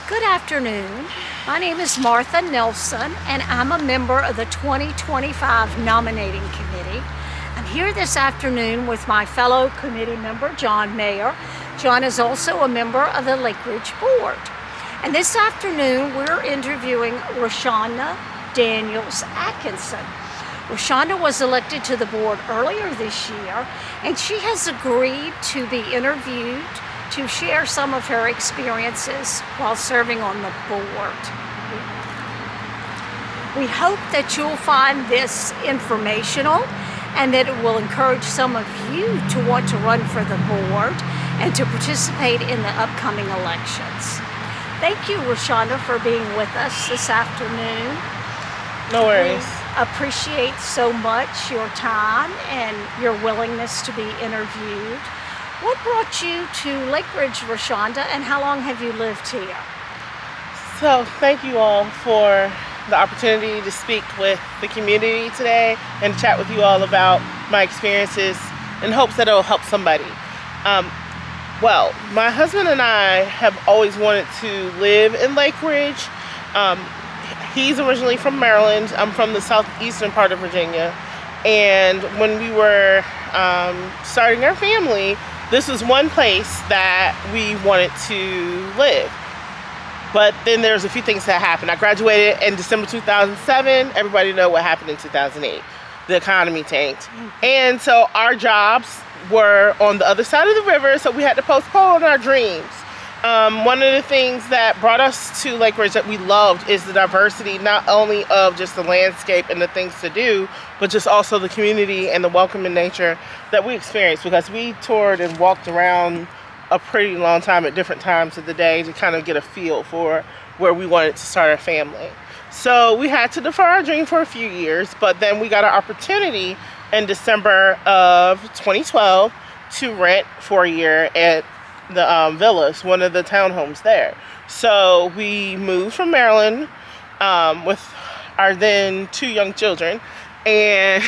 Good afternoon. My name is Martha Nelson, and I'm a member of the 2025 Nominating Committee. I'm here this afternoon with my fellow committee member, John Maher. John is also a member of the Lake Ridge Board. And this afternoon, we're interviewing Rashawnda Daniels-Atkinson. Rashawnda was elected to the board earlier this year, and she has agreed to be interviewed to share some of her experiences while serving on the board. We hope that you'll find this informational and that it will encourage some of you to want to run for the board and to participate in the upcoming elections. Thank you, Rashawnda, for being with us this afternoon. No worries. We appreciate so much your time and your willingness to be interviewed. What brought you to Lake Ridge, Rashawnda, and how long have you lived here? So thank you all for the opportunity to speak with the community today and to chat with you all about my experiences in hopes that it will help somebody. Well, my husband and I have always wanted to live in Lake Ridge. He's originally from Maryland. I'm from the southeastern part of Virginia. And when we were starting our family, this was one place that we wanted to live. But then there's a few things that happened. I graduated in December 2007. Everybody know what happened in 2008. The economy tanked. And so our jobs were on the other side of the river, so we had to postpone our dreams. One of the things that brought us to Lake Ridge that we loved is the diversity, not only of just the landscape and the things to do, but just also the community and the welcoming nature that we experienced, because we toured and walked around a pretty long time at different times of the day to kind of get a feel for where we wanted to start our family. So we had to defer our dream for a few years, but then we got an opportunity in December of 2012 to rent for a year at the villas, one of the townhomes there. So we moved from Maryland with our then 2 young children, and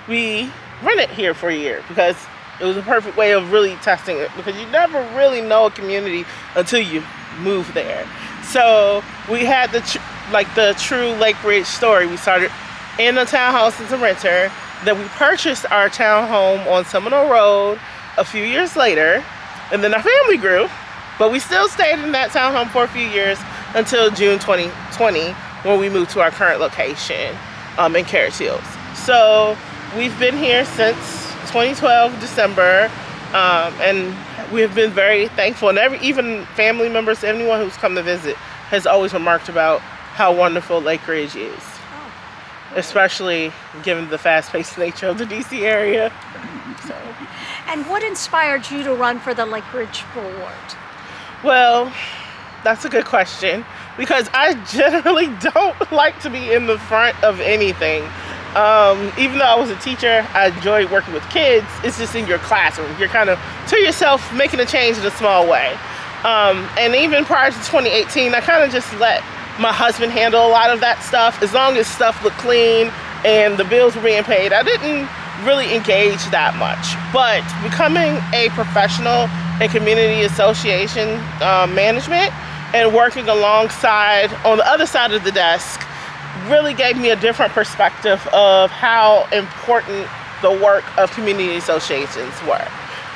we rented here for a year because it was a perfect way of really testing it, because you never really know a community until you move there. So we had the true Lake Ridge story. We started in a townhouse as a renter. Then we purchased our townhome on Seminole Road a few years later. And then our family grew, but we still stayed in that townhome for a few years until June 2020, when we moved to our current location in Carriage Hills. So we've been here since 2012, December, and we've been very thankful. And even family members, anyone who's come to visit, has always remarked about how wonderful Lake Ridge is, especially given the fast-paced nature of the DC area. So. And what inspired you to run for the Lake Ridge Board? Well, that's a good question, because I generally don't like to be in the front of anything. Even though I was a teacher, I enjoy working with kids. It's just in your classroom. You're kind of to yourself making a change in a small way. And even prior to 2018, I kind of just let my husband handle a lot of that stuff. As long as stuff looked clean and the bills were being paid, I didn't really engage that much. But becoming a professional in community association management and working alongside on the other side of the desk really gave me a different perspective of how important the work of community associations were.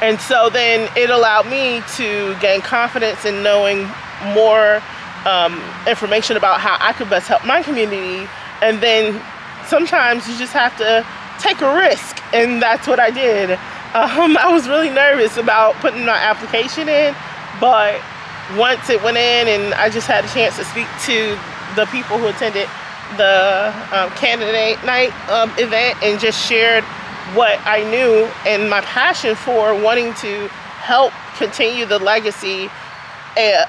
And so then it allowed me to gain confidence in knowing more information about how I could best help my community. And then sometimes you just have to take a risk, and that's what I did. I was really nervous about putting my application in, but once it went in and I just had a chance to speak to the people who attended the candidate night event and just shared what I knew and my passion for wanting to help continue the legacy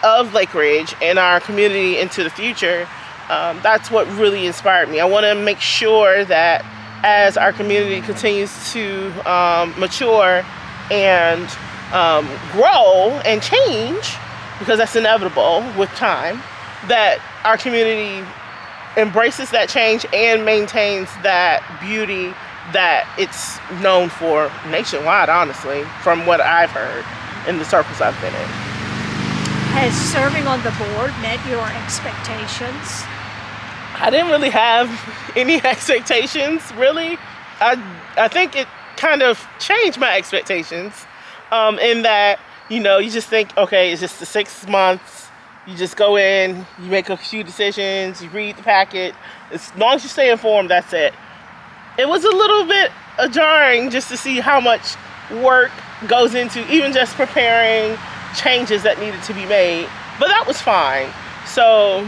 of Lake Ridge and our community into the future, that's what really inspired me. I want to make sure that as our community continues to mature and grow and change, because that's inevitable with time, that our community embraces that change and maintains that beauty that it's known for nationwide, honestly, from what I've heard in the circles I've been in. Has serving on the board met your expectations? I didn't really have any expectations, really. I think it kind of changed my expectations in that, you just think, okay, it's just the 6 months. You just go in, you make a few decisions, you read the packet. As long as you stay informed, that's it. It was a little bit jarring just to see how much work goes into even just preparing changes that needed to be made, but that was fine. So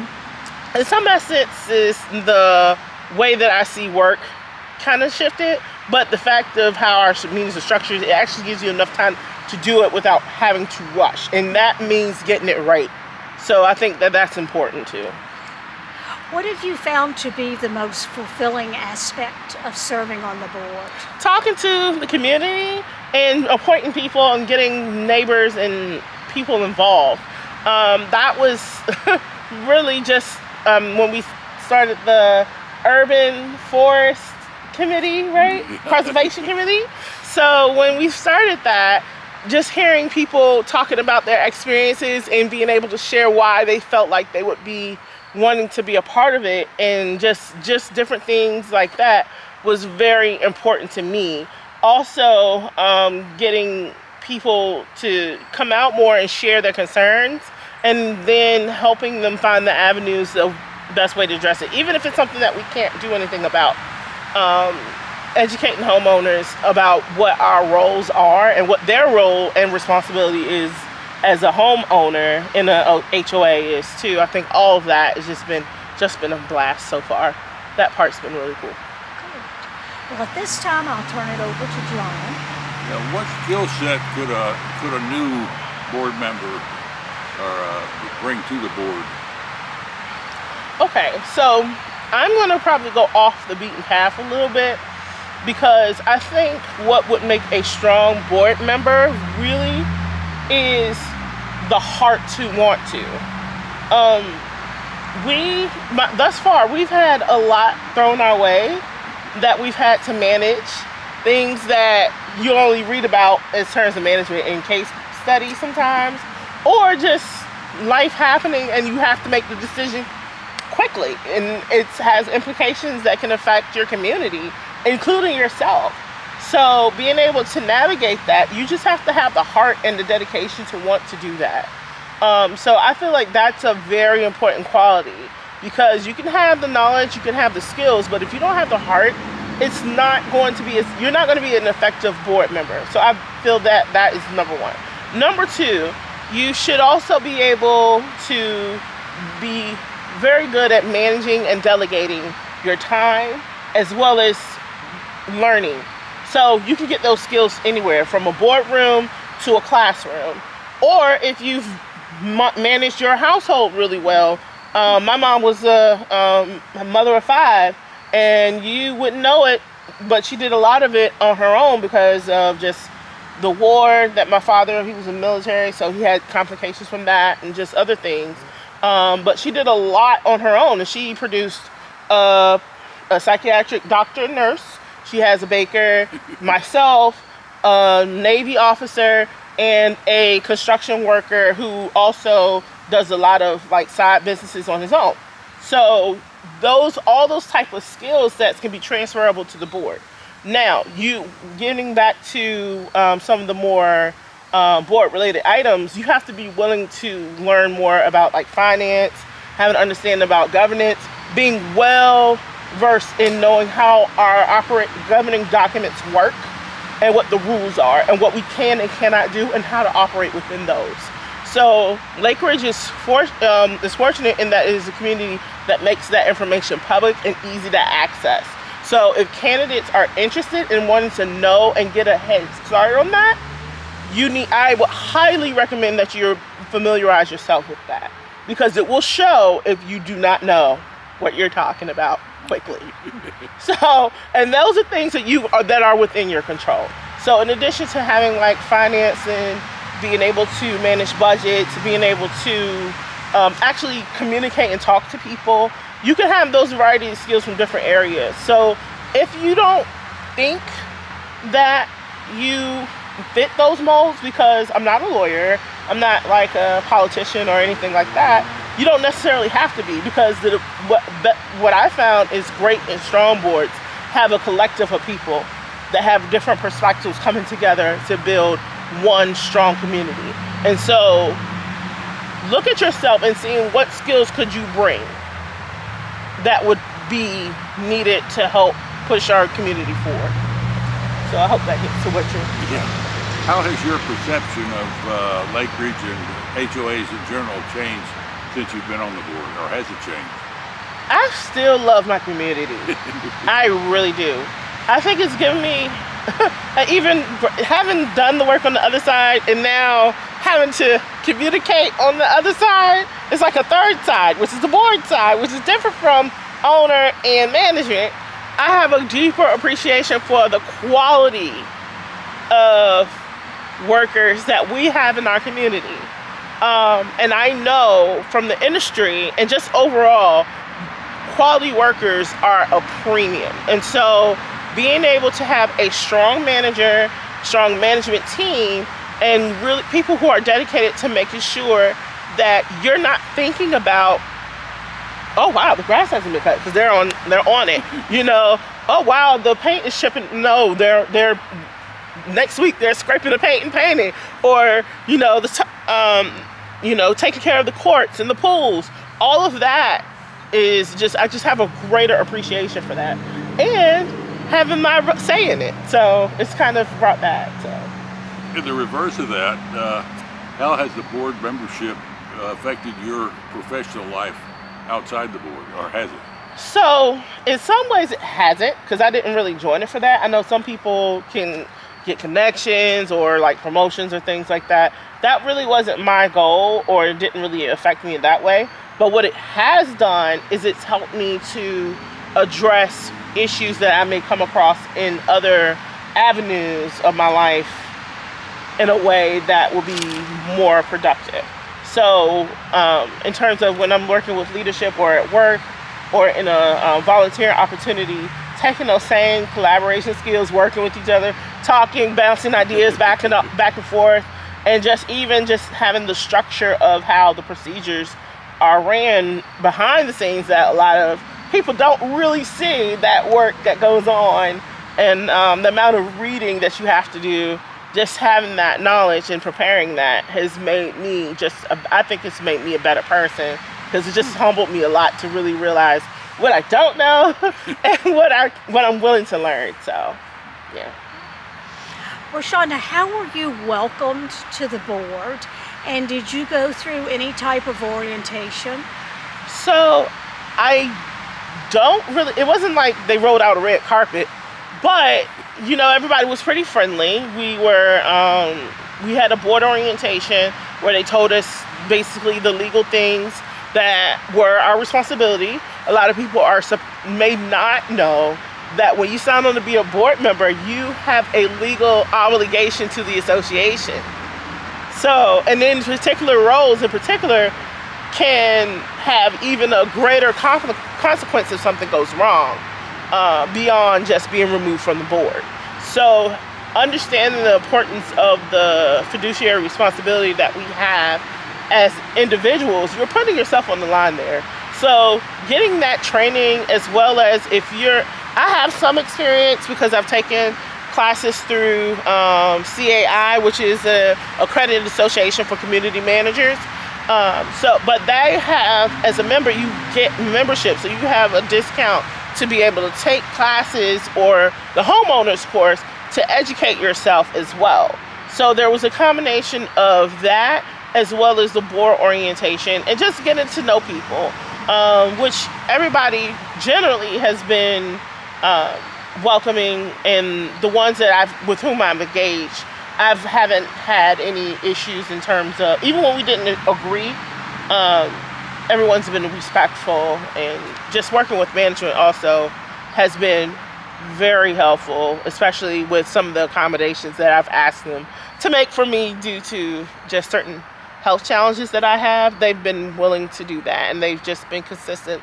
in some instances, the way that I see work kind of shifted, but the fact of how our meetings are structured, it actually gives you enough time to do it without having to rush, and that means getting it right. So I think that that's important too. What have you found to be the most fulfilling aspect of serving on the board? Talking to the community and appointing people and getting neighbors and people involved. That was really just when we started the Urban Forest Committee, right? Preservation Committee. So when we started that, just hearing people talking about their experiences and being able to share why they felt like they would be wanting to be a part of it, and just different things like that was very important to me. Also, getting people to come out more and share their concerns, and then helping them find the avenues of the best way to address it, even if it's something that we can't do anything about. Educating homeowners about what our roles are and what their role and responsibility is as a homeowner in a HOA is too. I think all of that has just been a blast so far. That part's been really cool. Good. Well, at this time, I'll turn it over to John. Now, what skill set could a new board member bring to the board? Okay, so I'm going to probably go off the beaten path a little bit, because I think what would make a strong board member really is the heart to want to. Thus far, we've had a lot thrown our way that we've had to manage, things that you only read about in terms of management in case studies sometimes, or just life happening and you have to make the decision quickly, and it has implications that can affect your community, including yourself. So being able to navigate that, you just have to have the heart and the dedication to want to do that. So I feel like that's a very important quality, because you can have the knowledge, you can have the skills, but if you don't have the heart, it's not going to be, you're not going to be an effective board member. So I feel that that is number one. Number two, you should also be able to be very good at managing and delegating your time, as well as learning. So you can get those skills anywhere, from a boardroom to a classroom. Or if you've managed your household really well, my mom was a mother of 5, and you wouldn't know it, but she did a lot of it on her own because of just the war that my father, he was in the military, so he had complications from that and just other things. But she did a lot on her own, and she produced a psychiatric doctor and nurse. She has a baker, myself, a Navy officer, and a construction worker who also does a lot of like side businesses on his own. So all those type of skill sets can be transferable to the board. Now, you getting back to some of the more board related items, you have to be willing to learn more about like finance, have an understanding about governance, being well versed in knowing how our governing documents work and what the rules are and what we can and cannot do and how to operate within those. So Lake Ridge is fortunate in that it is a community that makes that information public and easy to access. So if candidates are interested in wanting to know and get a head start on that, I would highly recommend that you familiarize yourself with that, because it will show if you do not know what you're talking about quickly. So, and those are things that are within your control. So in addition to having like finance and being able to manage budgets, being able to actually communicate and talk to people, you can have those variety of skills from different areas. So if you don't think that you fit those molds, because I'm not a lawyer I'm not like a politician or anything like that. You don't necessarily have to be, because what I found is great and strong boards have a collective of people that have different perspectives coming together to build one strong community. And so look at yourself and seeing what skills could you bring that would be needed to help push our community forward. So I hope that gets to what you're... Yeah. How has your perception of Lake Region HOAs in general changed since you've been on the board, or has it changed? I still love my community. I really do. I think it's given me, even having done the work on the other side and now having to communicate on the other side, it's like a third side, which is the board side, which is different from owner and management. I have a deeper appreciation for the quality of workers that we have in our community. And I know from the industry and just overall, quality workers are a premium. And so being able to have a strong manager, strong management team, and really people who are dedicated to making sure that you're not thinking about, oh wow, the grass hasn't been cut, because they're on it. You know, oh wow, the paint is chipping. No, they're next week they're scraping the paint and painting, or you know taking care of the courts and the pools. All of that is just, I just have a greater appreciation for that, and having my say in it. So it's kind of brought that. So. In the reverse of that, how has the board membership affected your professional life outside the board, or has it? So in some ways it hasn't, because I didn't really join it for that. I know some people can get connections or like promotions or things like that. That really wasn't my goal, or it didn't really affect me in that way. But what it has done is it's helped me to address issues that I may come across in other avenues of my life in a way that will be more productive. So in terms of when I'm working with leadership or at work or in a volunteer opportunity, taking those same collaboration skills, working with each other, talking, bouncing ideas back and forth, and just having the structure of how the procedures are ran behind the scenes that a lot of people don't really see, that work that goes on, and the amount of reading that you have to do. Just having that knowledge and preparing that has made me I think it's made me a better person, because it just humbled me a lot to really realize what I don't know and what I'm willing to learn. So, yeah. Rashawnda, how were you welcomed to the board? And did you go through any type of orientation? So I don't really, it wasn't like they rolled out a red carpet, but you know, everybody was pretty friendly. We had a board orientation where they told us basically the legal things that were our responsibility. A lot of people may not know that when you sign on to be a board member, you have a legal obligation to the association. So, and then particular roles in particular can have even a greater consequence if something goes wrong, beyond just being removed from the board. So understanding the importance of the fiduciary responsibility that we have as individuals, you're putting yourself on the line there. So getting that training, as well as I have some experience because I've taken classes through CAI, which is an accredited association for community managers. But they have, as a member, you get membership, so you have a discount to be able to take classes or the homeowners course to educate yourself as well. So there was a combination of that, as well as the board orientation and just getting to know people, which everybody generally has been welcoming, and the ones that with whom I'm engaged, I haven't had any issues in terms of, even when we didn't agree, everyone's been respectful, and just working with management also has been very helpful, especially with some of the accommodations that I've asked them to make for me due to just certain health challenges that I have. They've been willing to do that, and they've just been consistent,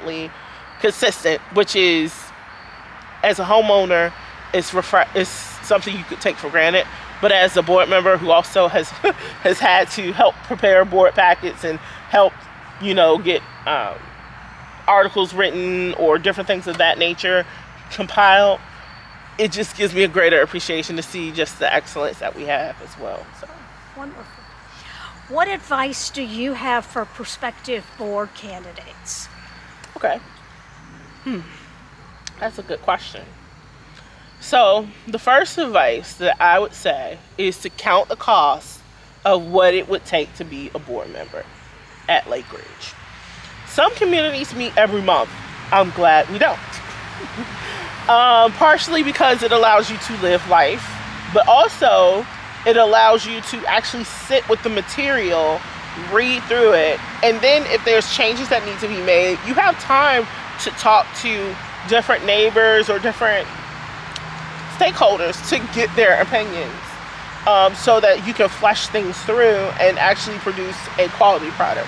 which is, as a homeowner, it's something you could take for granted, but as a board member who also has has had to help prepare board packets and help, get articles written or different things of that nature compiled, it just gives me a greater appreciation to see just the excellence that we have as well. So. Wonderful. What advice do you have for prospective board candidates? Okay. That's a good question. So the first advice that I would say is to count the cost of what it would take to be a board member at Lake Ridge. Some communities meet every month. I'm glad we don't. Partially because it allows you to live life, but also it allows you to actually sit with the material, read through it, and then if there's changes that need to be made, you have time to talk to different neighbors or different stakeholders to get their opinions, so that you can flesh things through and actually produce a quality product.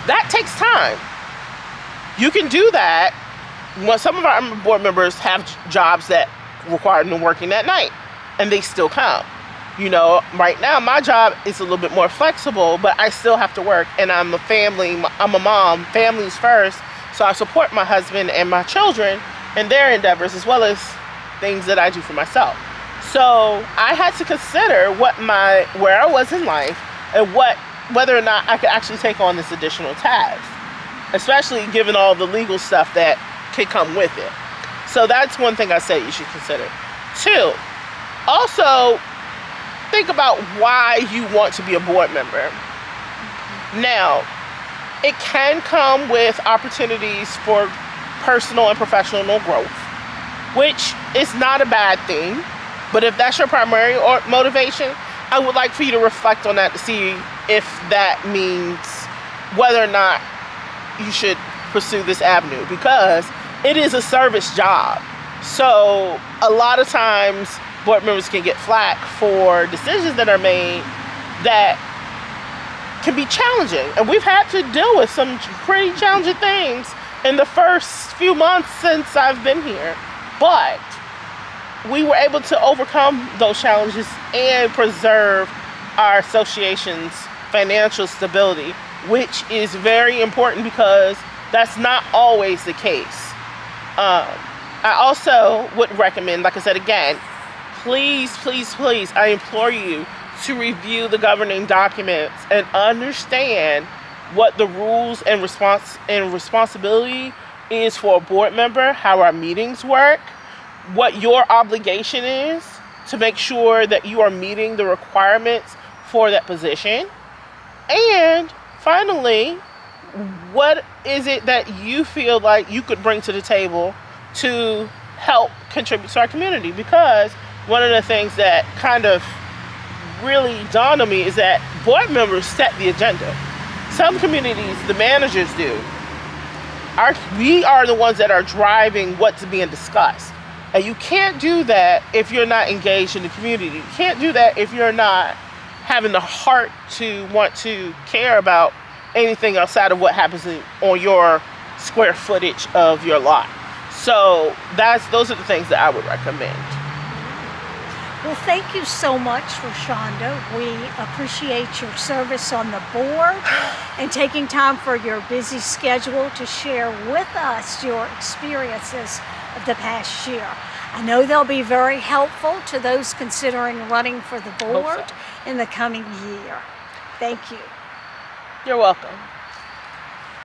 That takes time. You can do that. Some of our board members have jobs that require them working at night, and they still come. Right now my job is a little bit more flexible, but I still have to work, and I'm a mom, family's first, so I support my husband and my children in their endeavors as well as things that I do for myself. So I had to consider where I was in life and whether or not I could actually take on this additional task, especially given all the legal stuff that could come with it. So that's one thing I say you should consider. 2, also think about why you want to be a board member. Now, it can come with opportunities for personal and professional growth, which is not a bad thing. But if that's your primary motivation, I would like for you to reflect on that to see if that means whether or not you should pursue this avenue, because it is a service job. So a lot of times board members can get flack for decisions that are made that can be challenging. And we've had to deal with some pretty challenging things in the first few months since I've been here. But we were able to overcome those challenges and preserve our association's financial stability, which is very important because that's not always the case. I also would recommend, like I said again, please, I implore you to review the governing documents and understand what the rules and responsibility is for a board member, how our meetings work, what your obligation is to make sure that you are meeting the requirements for that position. And finally, what is it that you feel like you could bring to the table to help contribute to our community? Because one of the things that kind of really dawned on me is that board members set the agenda. Some communities, the managers do. We are the ones that are driving what's being discussed. And you can't do that if you're not engaged in the community. You can't do that if you're not having the heart to want to care about anything outside of what happens on your square footage of your lot. So those are the things that I would recommend. Well, thank you so much, Rashawnda. We appreciate your service on the board and taking time for your busy schedule to share with us your experiences of the past year. I know they'll be very helpful to those considering running for the board in the coming year. Thank you. You're welcome.